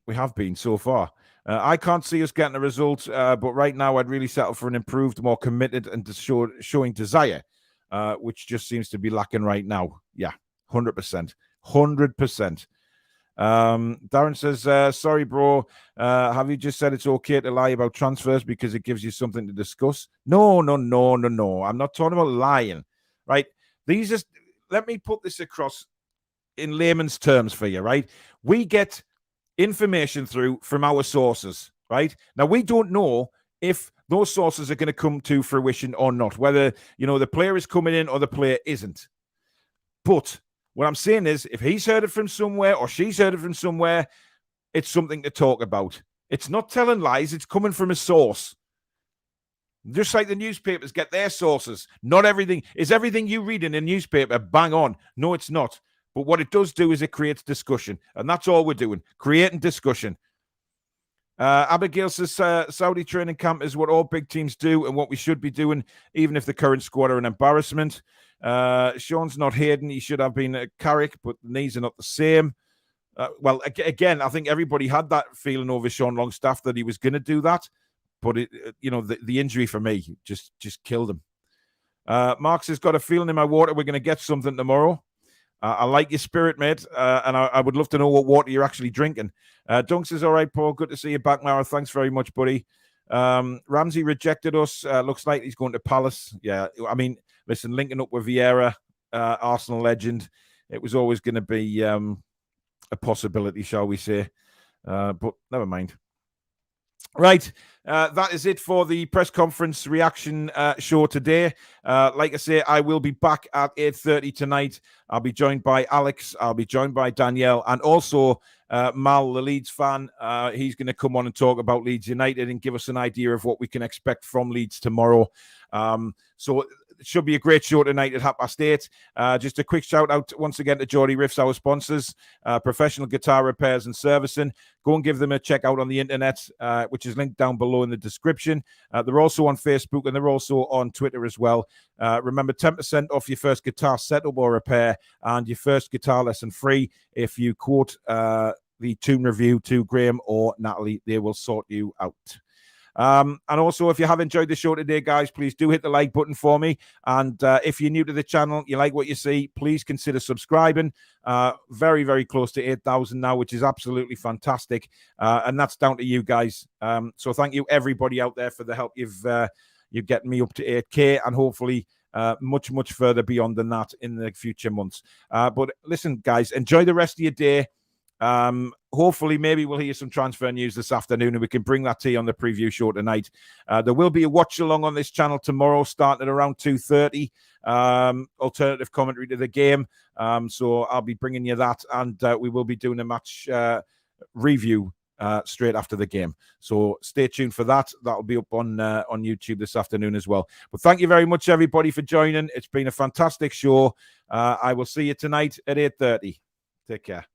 We have been so far. I can't see us getting a result, but right now I'd really settle for an improved, more committed and showing desire, which just seems to be lacking right now. Yeah, 100%. 100%. Darren says, sorry, bro. Have you just said it's okay to lie about transfers because it gives you something to discuss? No. I'm not talking about lying, right? Let me put this across in layman's terms for you, right? We get information through from our sources, right? Now, we don't know if those sources are going to come to fruition or not, whether, the player is coming in or the player isn't. But what I'm saying is, if he's heard it from somewhere or she's heard it from somewhere, it's something to talk about. It's not telling lies. It's coming from a source. Just like the newspapers get their sources. Not everything you read in a newspaper bang on. No, it's not. But what it does do is it creates discussion. And that's all we're doing, creating discussion. Abigail says Saudi training camp is what all big teams do and what we should be doing, even if the current squad are an embarrassment. Sean's not Hayden. He should have been at Carrick, but the knees are not the same. Well, again, I think everybody had that feeling over Sean Longstaff that he was going to do that. But, the injury for me just killed him. Marx has got a feeling in my water we're going to get something tomorrow. I like your spirit, mate, and I would love to know what water you're actually drinking. Dunk says, all right, Paul, good to see you back, Mara. Thanks very much, buddy. Ramsey rejected us. Looks like he's going to Palace. Yeah, I mean, listen, linking up with Vieira, Arsenal legend, it was always going to be a possibility, shall we say. But never mind. Right, that is it for the press conference reaction show today. Like I say, I will be back at 8:30 tonight. I'll be joined by Alex. I'll be joined by Danielle, and also Mal, the Leeds fan. He's going to come on and talk about Leeds United and give us an idea of what we can expect from Leeds tomorrow. So it should be a great show tonight at 8:30. Just a quick shout out once again to Geordie Riffs, our sponsors, professional guitar repairs and servicing. Go and give them a check out on the internet, which is linked down below in the description. They're also on Facebook and they're also on Twitter as well. Remember, 10% off your first guitar setup or repair and your first guitar lesson free if you quote the Toon review to Graham or Natalie. They will sort you out. And also, if you have enjoyed the show today, guys, please do hit the like button for me. And if you're new to the channel, you like what you see, please consider subscribing. Very, very close to 8,000 now, which is absolutely fantastic. And that's down to you guys. So thank you, everybody out there, for the help you've getting me up to 8K and hopefully much, much further beyond than that in the future months. But listen, guys, enjoy the rest of your day. Hopefully maybe we'll hear some transfer news this afternoon and we can bring that to you on the preview show tonight. There will be a watch along on this channel tomorrow starting at around 2:30, alternative commentary to the game. So I'll be bringing you that, and we will be doing a match review straight after the game. So stay tuned for that. That'll be up on YouTube this afternoon as well. But thank you very much, everybody, for joining. It's been a fantastic show. I will see you tonight at 8:30. Take care.